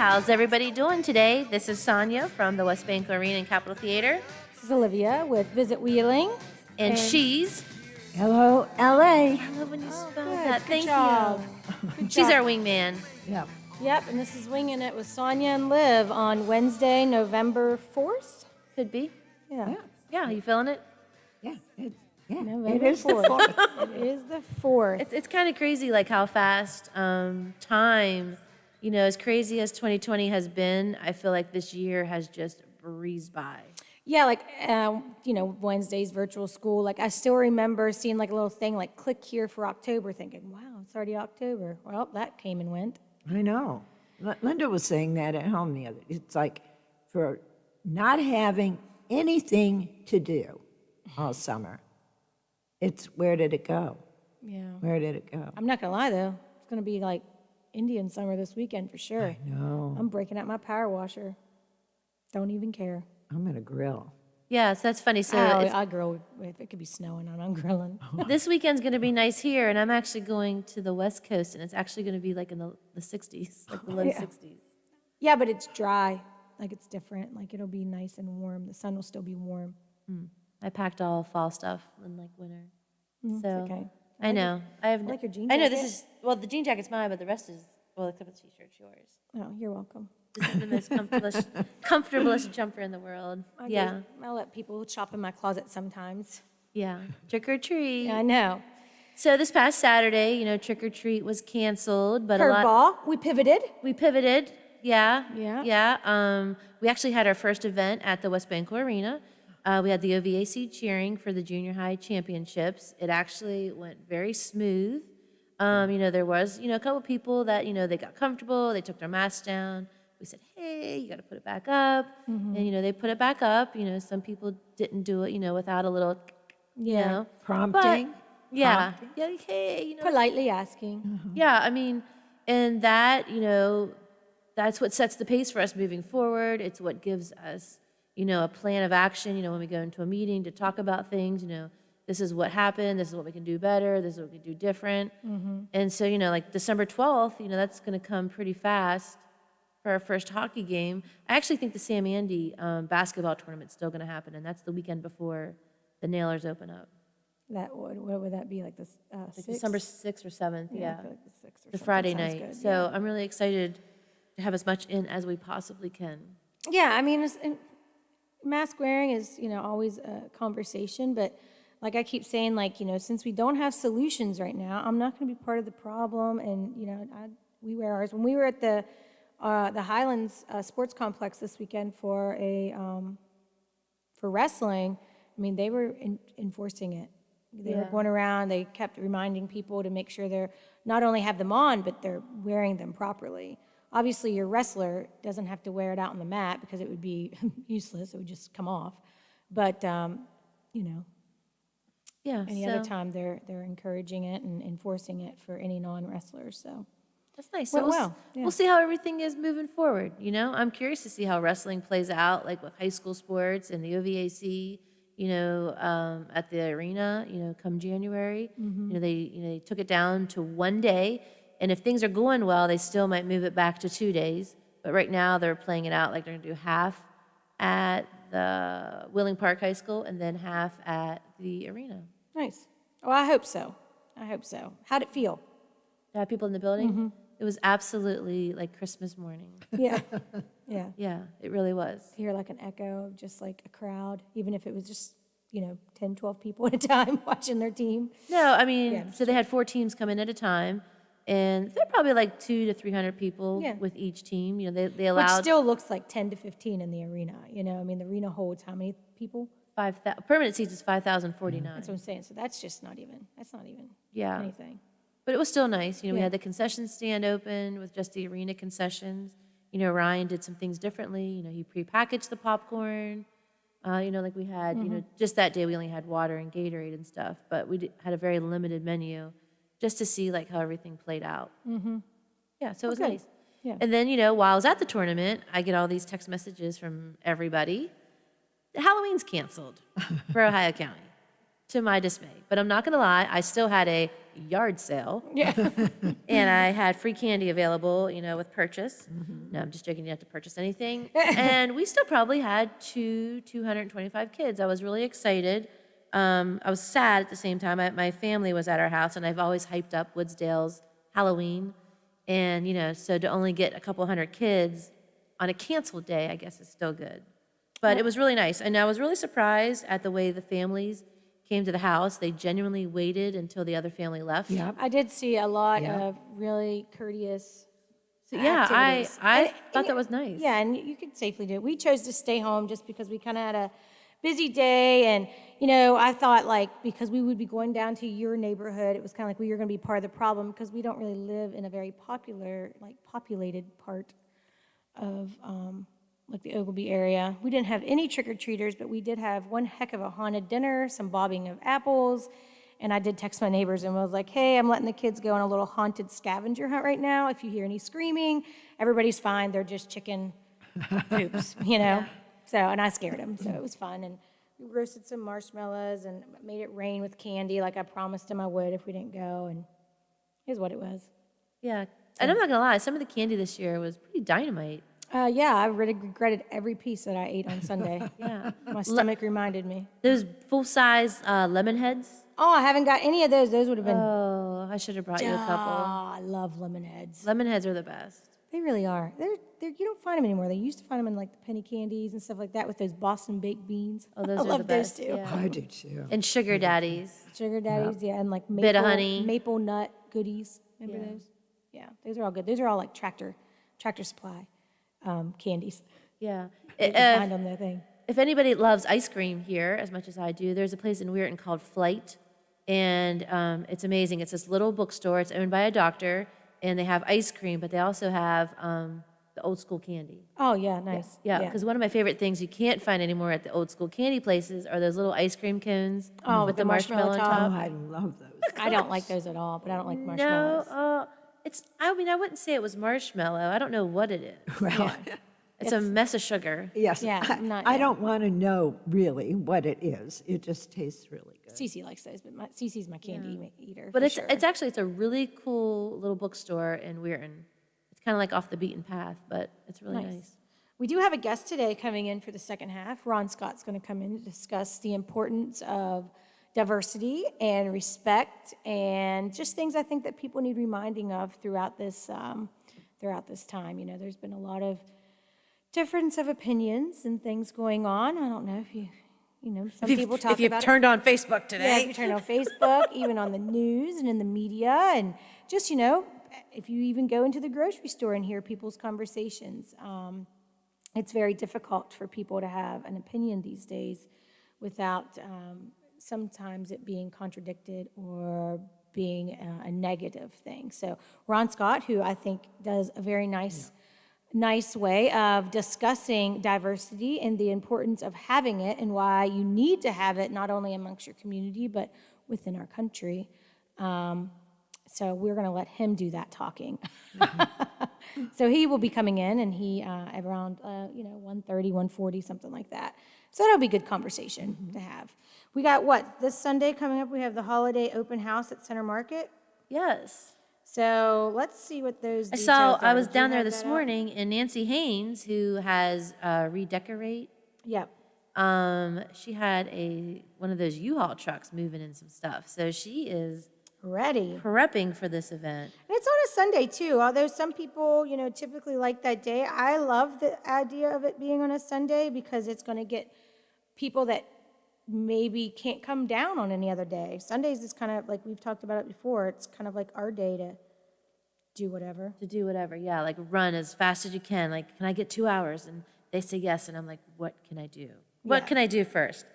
how's everybody doing today? This is Sonia from the West Bank Arena and Capitol Theater, This is Olivia with Visit Wheeling. and she's. Hello, LA. I love when you spell that. Good Thank job. you. Good She's job. our wingman. Yep. Yep, and this is Winging It with Sonia and Liv on Wednesday, November 4th. Could be. Yeah. Yeah, you feeling it? Yeah. It November is the 4th. It is the 4th. It's kind of crazy, like how fast time, as crazy as 2020 has been, I feel like this year has just breezed by. Yeah, like, Wednesday's virtual school. Like, I still remember seeing like a little thing like click here for October, thinking, wow, it's already October. Well, that came and went. I know. Linda was saying that at home the other day. It's like for not having anything to do all summer, it's where did it go? Yeah. Where did it go? I'm not going to lie, though. It's going to be like Indian summer this weekend for sure. No, I'm breaking out my power washer. Don't even care. I'm gonna grill. Yeah, so that's funny. So I grill if it could be snowing and I'm grilling. this weekend's going to be nice here, and I'm actually going to the West Coast, and it's actually going to be like in the 60s, like the low 60s. Yeah, but it's dry. Like it's different. Like it'll be nice and warm. The sun will still be warm. I packed all fall stuff in like winter. So okay. I know. I have. like your jean I know jacket. this is the jean jacket's mine, but the rest is except for the t-shirt's yours. Oh, you're welcome. This is the most comfortablest jumper in the world. Yeah, I'll let people shop in my closet sometimes. yeah. Trick or treat. Yeah, I know. So this past Saturday, trick or treat was canceled, but Curveball. We pivoted. we pivoted. Yeah, Yeah. yeah. We actually had our first event at the West Banco Arena. We had the OVAC cheering for the junior high championships. It actually went very smooth. There was, a couple people that, they got comfortable. They took their masks down. We said, hey, you got to put it back up. And, they put it back up. Some people didn't do it, without a little, Yeah. Prompting. But, yeah. Yeah, like, hey, Politely asking. Yeah, I mean, and that, that's what sets the pace for us moving forward. It's what gives us, a plan of action, when we go into a meeting to talk about things, this is what happened, this is what we can do better, this is what we can do different. And so, like December 12th, that's going to come pretty fast for our first hockey game. I actually think the Sam Andy basketball tournament's still going to happen, and that's the weekend before the Nailers open up. What would that be, like this? Like 6th? December 6th or 7th, yeah. I feel like the 6th or The something Friday sounds night. good, So I'm really excited to have as much in as we possibly can. Yeah, I mean, mask wearing is, always a conversation, but like I keep saying, like, since we don't have solutions right now, I'm not going to be part of the problem. And, we wear ours. When we were at the Highlands Sports Complex this weekend for wrestling, I mean, they were enforcing it. They were going around, they kept reminding people to make sure they're not only have them on, but they're wearing them properly. Obviously, your wrestler doesn't have to wear it out on the mat because it would be useless. It would just come off. But, Yeah. any other time, they're encouraging it and enforcing it for any non-wrestlers. So That's nice. Went So well, yeah. we'll see how everything is moving forward. I'm curious to see how wrestling plays out, like with high school sports and the OVAC. At the arena. Come January. They took it down to one day, and if things are going well, they still might move it back to 2 days. But right now, they're playing it out like they're gonna do half at the Wheeling Park High School and then half at the arena. nice. Oh, I hope so. How'd it feel? To have people in the building, it was absolutely like Christmas morning. Yeah, yeah. Yeah, it really was. Hear like an echo of just like a crowd, even if it was just 10, 12 people at a time watching their team. No, I mean, Yeah. so they had 4 teams come in at a time, and they're probably like 200 to 300 people Yeah. with each team. They Which allowed still looks like 10 to 15 in the arena. I mean, the arena holds how many people? 5,000 permanent seats is 5,049. That's what I'm saying. So that's not even Yeah, anything. but it was still nice. We Yeah. had the concession stand open with just the arena concessions. Ryan did some things differently. He prepackaged the popcorn. Like we had, just that day we only had water and Gatorade and stuff, but we had a very limited menu just to see like how everything played out. Yeah, so it was good. nice. Yeah. And then, while I was at the tournament, I get all these text messages from everybody. Halloween's canceled for Ohio County, to my dismay. But I'm not going to lie, I still had a yard sale. Yeah. And I had free candy available, with purchase. No, I'm just joking. You don't have to purchase anything. And we still probably had 225 kids. I was really excited. I was sad at the same time. My family was at our house, and I've always hyped up Woodsdale's Halloween. And, so to only get a couple hundred kids on a canceled day, I guess is still good. But it was really nice. And I was really surprised at the way the families came to the house. They genuinely waited until the other family left. Yep. I did see a lot Yeah. of really courteous So, yeah, activities. I thought And that was nice. Yeah, and you could safely do it. We chose to stay home just because we kind of had a busy day. And, I thought, because we would be going down to your neighborhood, it was kind of like we were going to be part of the problem because we don't really live in a very populated part of, the Oglebay area. We didn't have any trick-or-treaters, but we did have one heck of a haunted dinner, some bobbing of apples, and I did text my neighbors and was like, hey, I'm letting the kids go on a little haunted scavenger hunt right now. If you hear any screaming, everybody's fine. They're just chicken poops, So, and I scared them, so it was fun. And we roasted some marshmallows and made it rain with candy like I promised them I would if we didn't go, and here's what it was. Yeah. And I'm not going to lie, some of the candy this year was pretty dynamite. Yeah, I really regretted every piece that I ate on Sunday. Yeah. My stomach reminded me. Those full-size lemon heads. Oh, I haven't got any of those. Those would have been. Oh, I should have brought you a couple. I love lemon heads. Lemon heads are the best. They really are. You don't find them anymore. They used to find them in the penny candies and stuff like that with those Boston baked beans. Oh, those I are love the best. those too. Yeah. I do too. And sugar daddies. Sugar daddies, yeah, and maple, Bit of honey. maple nut goodies. Remember those? Yeah, those are all good. Those are all tractor supply candies. Yeah. You can find on their thing. If anybody loves ice cream here as much as I do, there's a place in Weirton called Flight, and it's amazing. It's this little bookstore. It's owned by a doctor, and they have ice cream, but they also have the old school candy. Oh yeah, nice. Yeah, because one of my favorite things you can't find anymore at the old school candy places are those little ice cream cones with the marshmallow on Oh, top. I love those. I don't like those at all, but I don't like marshmallows. No, I wouldn't say it was marshmallow. I don't know what it is. Well, It's a mess of sugar. yes. Yeah, I don't want to know really what it is. It just tastes really good. Cece likes those, but Cece's my candy eater. But for it's sure. it's a really cool little bookstore in Weirton. It's kind of like off the beaten path, but it's really nice. We do have a guest today coming in for the second half. Ron Scott's going to come in to discuss the importance of diversity and respect and just things I think that people need reminding of throughout this time. There's been a lot of difference of opinions and things going on. I don't know if some people talk about turned on Facebook Yeah, today. if you turn on Facebook, even on the news and in the media, and just, if you even go into the grocery store and hear people's conversations, it's very difficult for people to have an opinion these days without sometimes it being contradicted or being a negative thing. So Ron Scott, who I think does a very nice way of discussing diversity and the importance of having it and why you need to have it not only amongst your community but within our country. So we're going to let him do that talking. So he will be coming in, and he around 1:30, 1:40, something like that. So that'll be good conversation to have. We got this Sunday coming up? We have the holiday open house at Center Market. Yes. So let's see what those details are. I was Do you down there have this that up? morning, and Nancy Haynes, who has Redecorate, Yep. she had one of those U-Haul trucks moving in some stuff. So she is Ready. prepping for this event. And it's on a Sunday too, although some people, typically like that day. I love the idea of it being on a Sunday because it's going to get people that maybe can't come down on any other day. Sundays is kind of like we've talked about it before. It's kind of like our day to do whatever. To do whatever, yeah, like run as fast as you can. Like, can I get 2 hours? And they say yes, and I'm like, what can I do? What can I do first?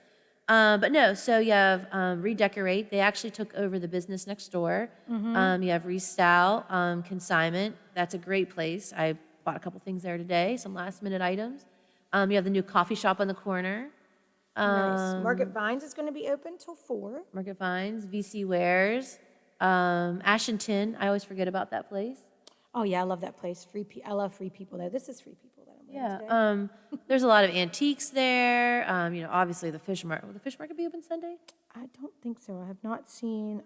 But no, so you have Redecorate. They actually took over the business next door. You have Restyle, Consignment. That's a great place. I bought a couple things there today, some last-minute items. You have the new coffee shop on the corner. Nice. Market Vines is going to be open till 4. Market Vines, VC Wares, Ashington. I always forget about that place. Oh yeah, I love that place. I love free people there. This is free people that I'm with today. Yeah. There's a lot of antiques there. Obviously the fish market. Will the fish market be open Sunday? I don't think so. I have not seen.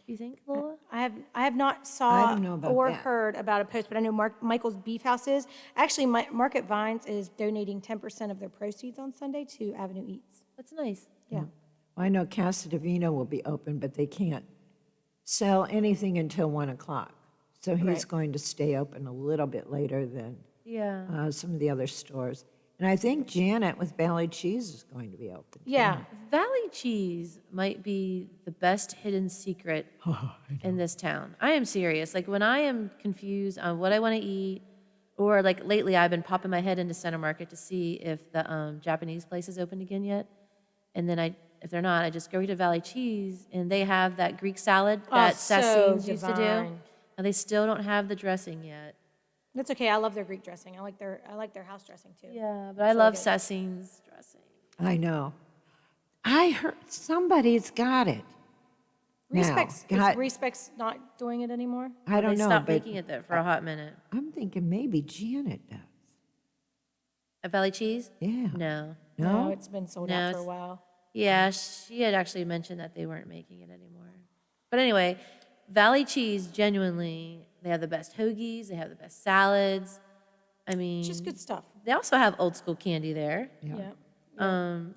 You think, Lola? I have not saw don't know about or that. heard about a post, but I know Michael's Beef House is. Actually, Market Vines is donating 10% of their proceeds on Sunday to Avenue Eats. That's nice. Yeah. I know Casa Divina will be open, but they can't sell anything until 1 o'clock. So he's Right. going to stay open a little bit later than Yeah. some of the other stores. And I think Janet with Valley Cheese is going to be open. Yeah. Valley cheese might be the best hidden secret in this town. I am serious. Like when I am confused on what I want to eat, or like lately I've been popping my head into Center Market to see if the Japanese place is open again yet. And then if they're not, I just go to Valley Cheese and they have that Greek salad that so Sassines used to do. divine. And they still don't have the dressing yet. That's okay. I love their Greek dressing. I like their house dressing too. Yeah, but I love Sassines dressing. I know. I heard somebody's got it. Respect's, Now, is Respect's not doing it anymore? I don't They know, stopped but making it there for a hot minute. I'm thinking maybe Janet does. At Valley Cheese? Yeah. No. No, it's been sold No, out for a it's- while. Yeah, she had actually mentioned that they weren't making it anymore. But anyway, Valley Cheese, genuinely, they have the best hoagies, they have the best salads. I mean, It's just good stuff. they also have old school candy there. Yeah.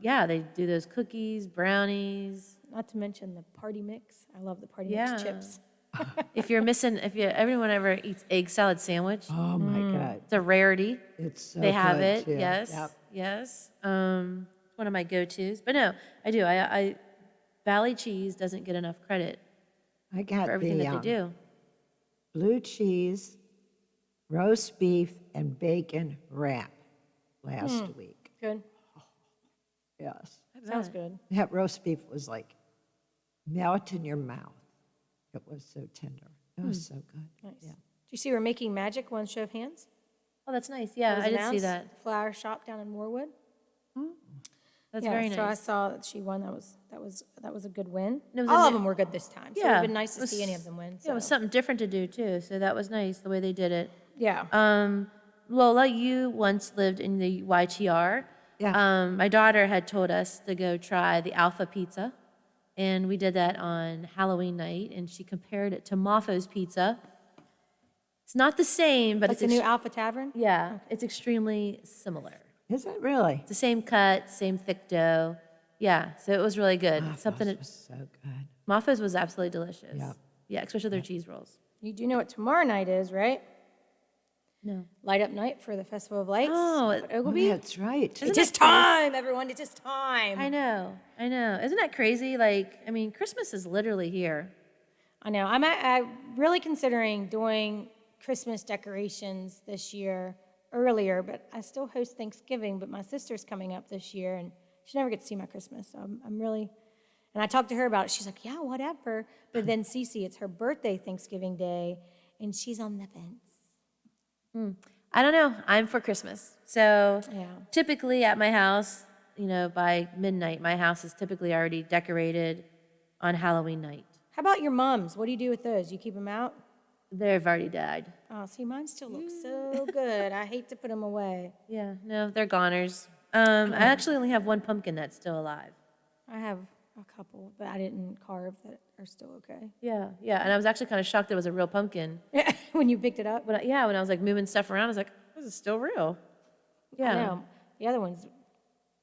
Yeah, they do those cookies, brownies. Not to mention the party mix. I love the party Yeah. mix chips. If everyone ever eats egg salad sandwich, Oh my God. it's a rarity. It's so They have good, it. too. Yes. Yep. Yes. One of my go-tos. But no, I do. I Valley Cheese doesn't get enough credit I got for everything the that they do. blue cheese, roast beef, and bacon wrap last week. Good. Yes. Sounds good. That roast beef was like melt in your mouth. It was so tender. It was so good. Nice. Do you see we're making magic? One show of hands. Oh, that's nice. Yeah, was I did see announced. that. Flower shop down in Warwood. That's Yeah, very so I nice. saw that she won. That was a good win. it was All a of new- them were good this time. So it would Yeah, have been nice it to was- see any of them win. Yeah, it was so. something different to do too. So that was nice the way they did it. Yeah. Lola, you once lived in the YTR. Yeah. My daughter had told us to go try the Alpha Pizza, and we did that on Halloween night, and she compared it to Moffo's Pizza. It's not the same, but Like it's the new Alpha Tavern. yeah, it's extremely similar. Is it really? It's the same cut, same thick dough. Yeah, so it was really good. Something It was so good. Moffo's was absolutely delicious. Yeah. Yeah, especially their cheese rolls. You do know what tomorrow night is, right? No. Light up night for the Festival of Lights. Oh, up at Oh, Ogilvy. that's right. It is time, everyone. It is time. I know. Isn't that crazy? Like, I mean, Christmas is literally here. I know. I'm really considering doing Christmas decorations this year earlier, but I still host Thanksgiving. But my sister's coming up this year, and she never gets to see my Christmas. So I'm really, and I talked to her about it. She's like, yeah, whatever. But then Cece, it's her birthday Thanksgiving Day, and she's on the fence. I don't know. I'm for Christmas. So Yeah. typically at my house, by midnight, my house is typically already decorated on Halloween night. How about your mums? What do you do with those? You keep them out? They've already died. Oh, see, mine still look so good. I hate to put them away. Yeah, no, they're goners. I actually only have one pumpkin that's still alive. I have a couple that I didn't carve that are still okay. Yeah, and I was actually kind of shocked it was a real pumpkin. When you picked it up? When I was like moving stuff around, I was like, this is still real. Yeah. I know. The other ones,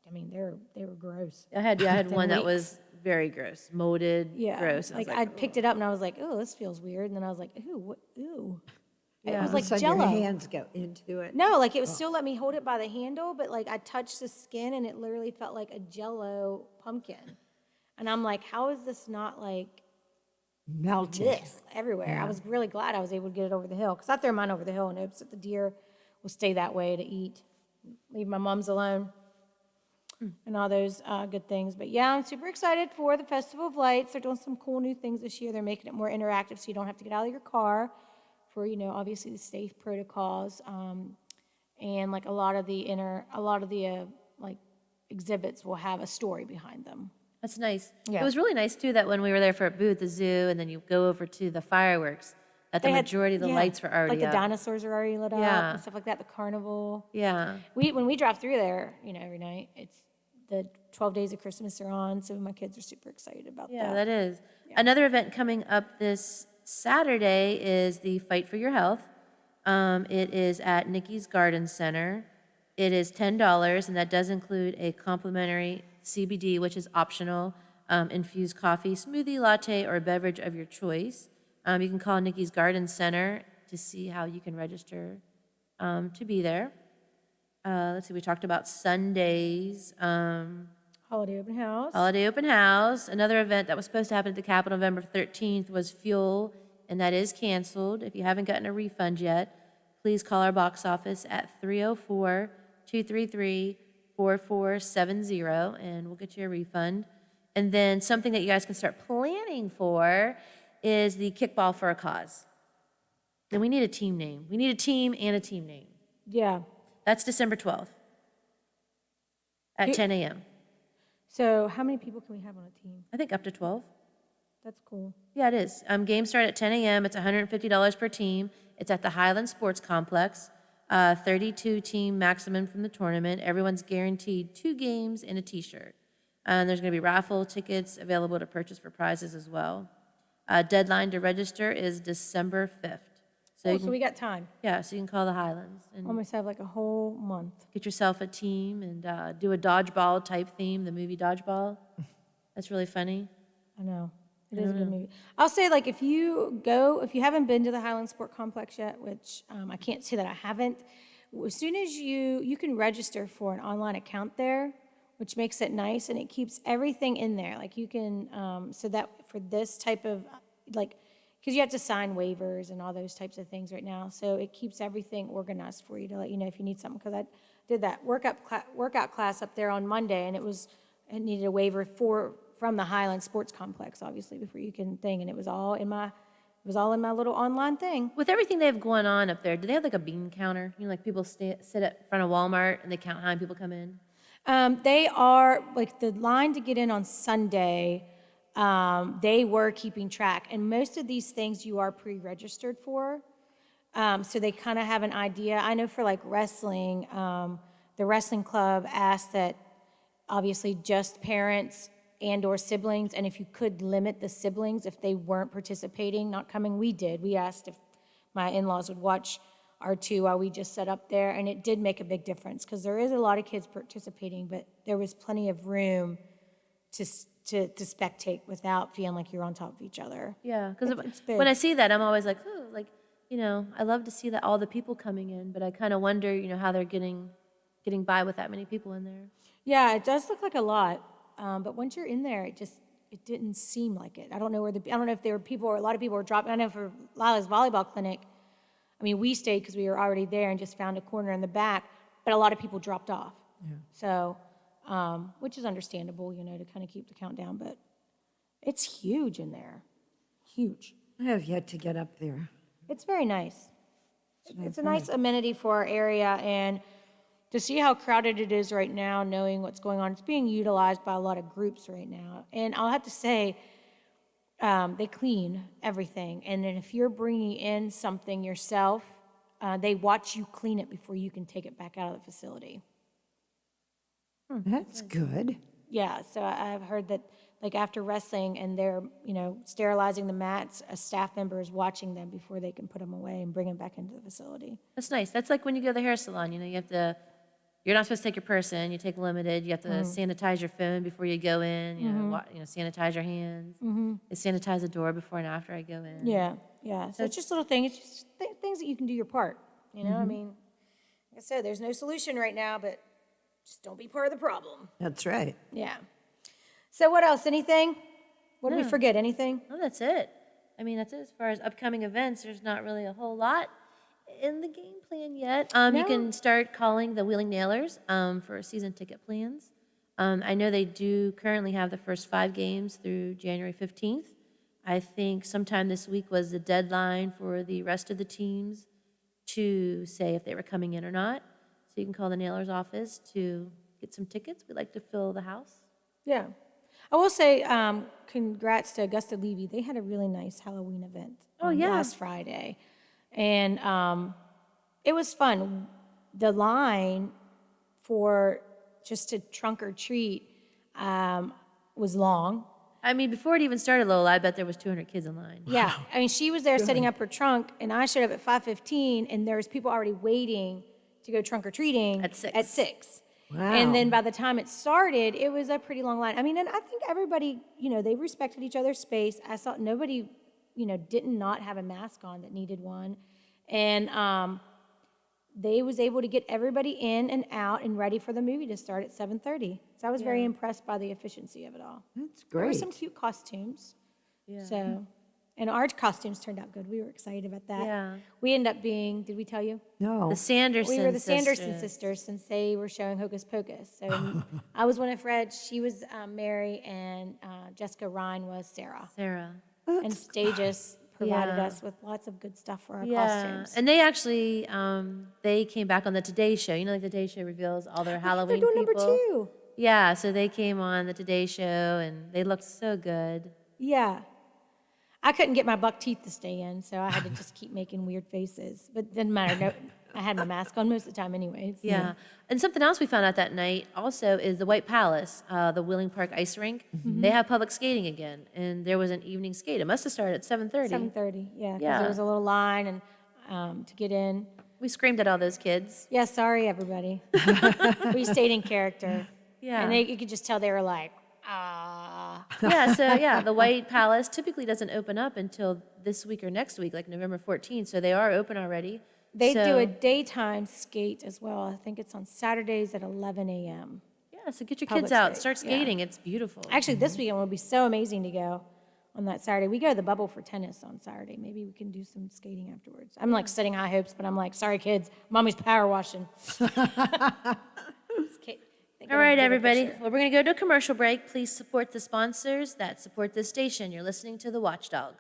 I mean, they were gross. I had one that weeks. was very gross, molded, Yeah. gross. And Like I picked it up and I was like, oh, this feels weird. And then I was like, ooh, what? Ooh. It was like So Jello. your hands go into it. No, like it was still let me hold it by the handle, but like I touched the skin and it literally felt like a Jello pumpkin. And I'm like, how is this not like Melted. this everywhere? I was really glad I was able to get it over the hill because I throw mine over the hill in hopes that the deer will stay that way to eat. Leave my mums alone and all those good things. But yeah, I'm super excited for the Festival of Lights. They're doing some cool new things this year. They're making it more interactive so you don't have to get out of your car for, obviously the safe protocols. And like a lot of the like exhibits will have a story behind them. That's nice. Yeah. It was really nice too that when we were there for a booth, the zoo, and then you go over to the fireworks, that the majority of the yeah, lights were already like the up. dinosaurs are already lit up Yeah. and stuff like that. The carnival. Yeah. When we drive through there, every night, it's the 12 days of Christmas are on. So my kids are super excited about Yeah, that. that is. Another event coming up this Saturday is the Fight for Your Health. It is at Nikki's Garden Center. It is $10, and that does include a complimentary CBD, which is optional, infused coffee, smoothie, latte, or beverage of your choice. You can call Nikki's Garden Center to see how you can register to be there. Let's see, we talked about Sundays. Holiday open house. Holiday open house. Another event that was supposed to happen at the Capitol November 13th was Fuel, and that is canceled. If you haven't gotten a refund yet, please call our box office at 304-233-4470, and we'll get you a refund. And then something that you guys can start planning for is the Kickball for a Cause. And we need a team name. We need a team and a team name. Yeah. That's December 12th at 10 a.m. So how many people can we have on a team? I think up to 12. That's cool. Yeah, it is. Games start at 10 a.m. It's $150 per team. It's at the Highland Sports Complex. 32 team maximum from the tournament. Everyone's guaranteed 2 games and a T-shirt. And there's going to be raffle tickets available to purchase for prizes as well. Deadline to register is December 5th. So, So we got time. yeah, so you can call the Highlands and Almost have like a whole month. get yourself a team and do a dodgeball type theme, the movie Dodgeball. That's really funny. I know. It is a good movie. I'll say, like, if you haven't been to the Highland Sport Complex yet, which I can't say that I haven't, as soon as you can register for an online account there, which makes it nice, and it keeps everything in there. Like, you can, so that for this type of, like, because you have to sign waivers and all those types of things right now. So it keeps everything organized for you to let you know if you need something. Because I did that workout class up there on Monday, and it needed a waiver from the Highland Sports Complex, obviously, before you can thing. And it was all in my little online thing. With everything they have going on up there, do they have like a bean counter? You know, like people sit at front of Walmart and they count how many people come in? They are, like, the line to get in on Sunday, they were keeping track. And most of these things you are pre-registered for. So they kind of have an idea. I know for, like, wrestling, the wrestling club asked that obviously just parents and or siblings, and if you could limit the siblings if they weren't participating, not coming, we did. We asked if my in-laws would watch our 2 while we just sat up there, and it did make a big difference because there is a lot of kids participating, but there was plenty of room to spectate without feeling like you're on top of each other. Yeah, because It's big. when I see that, I'm always like, oh, like, you know, I love to see that all the people coming in, but I kind of wonder, you know, how they're getting by with that many people in there. Yeah, it does look like a lot, but once you're in there, it didn't seem like it. I don't know if there were people or a lot of people were dropping. I know for Lila's volleyball clinic, I mean, we stayed because we were already there and just found a corner in the back, but a lot of people dropped off. Yeah. So, which is understandable, you know, to kind of keep the count down, but it's huge in there. Huge. I have yet to get up there. It's very nice. It's a nice amenity for our area, and to see how crowded it is right now, knowing what's going on, it's being utilized by a lot of groups right now. And I'll have to say, they clean everything. And then if you're bringing in something yourself, they watch you clean it before you can take it back out of the facility. That's good. Yeah, so I've heard that, like, after wrestling and they're, you know, sterilizing the mats, a staff member is watching them before they can put them away and bring them back into the facility. That's nice. That's like when you go to the hair salon, you know, you're not supposed to take your purse in, you take limited, you have to sanitize your phone before you go in, you know, sanitize your hands. They sanitize the door before and after I go in. Yeah. So it's just little things. It's just things that you can do your part. You know, I mean, like I said, there's no solution right now, but just don't be part of the problem. That's right. Yeah. So what else? Anything? What did we forget? Anything? Oh, that's it. I mean, that's it. As far as upcoming events, there's not really a whole lot in the game plan yet. You can start calling the Wheeling Nailers for season ticket plans. I know they do currently have the first 5 games through January 15th. I think sometime this week was the deadline for the rest of the teams to say if they were coming in or not. So you can call the Nailers office to get some tickets. We like to fill the house. Yeah. I will say congrats to Augusta Levy. They had a really nice Halloween event last Friday. And it was fun. The line for just to trunk or treat was long. I mean, before it even started, Lola, I bet there was 200 kids in line. Yeah, I mean, she was there setting up her trunk, and I showed up at 5:15, and there was people already waiting to go trunk or treating At 6. At 6. Wow. And then by the time it started, it was a pretty long line. I mean, and I think everybody, they respected each other's space. I saw nobody, did not have a mask on that needed one, and they was able to get everybody in and out and ready for the movie to start at 7:30. So I was very impressed by the efficiency of it all. That's There were great. some cute costumes. Yeah. So, and our costumes turned out good. We were excited about that. Yeah. We ended up being, did we tell you? No. The Sanderson We were the Sanderson sisters. sisters since they were showing Hocus Pocus. So I was one of Fred, she was Mary, and Jessica Ryan was Sarah. Sarah. And Stages provided Yeah. us with lots of good stuff for our Yeah, costumes. and they actually they came back on the Today Show. You know, like the Today Show reveals all their Halloween They're doing people. number 2. Yeah, so they came on the Today Show and they looked so good. Yeah. I couldn't get my buck teeth to stay in, so I had to just keep making weird faces. But it didn't matter. No, I had my mask on most of the time anyways. Yeah, and something else we found out that night also is the White Palace, the Wheeling Park Ice Rink. They have public skating again, and there was an evening skate. It must have started at 7:30. 7:30, yeah. 'Cause Yeah. there was a little line and to get in. We screamed at all those kids. Yeah, sorry, everybody. We stayed in character. Yeah. And you could just tell they were like, ah. Yeah, the White Palace typically doesn't open up until this week or next week, like November 14th. So they are open already. They do So- a daytime skate as well. I think it's on Saturdays at 11 a.m. Yeah, so get your Public kids out, skate, start yeah. skating. It's beautiful. Actually, this weekend will be so amazing to go on that Saturday. We go to the Bubble for tennis on Saturday. Maybe we can do some skating afterwards. I'm like setting high hopes, but I'm like, sorry, kids, mommy's power washing. All right, everybody. Well, we're going to go to a commercial break. Please support the sponsors that support this station. You're listening to The Watchdog.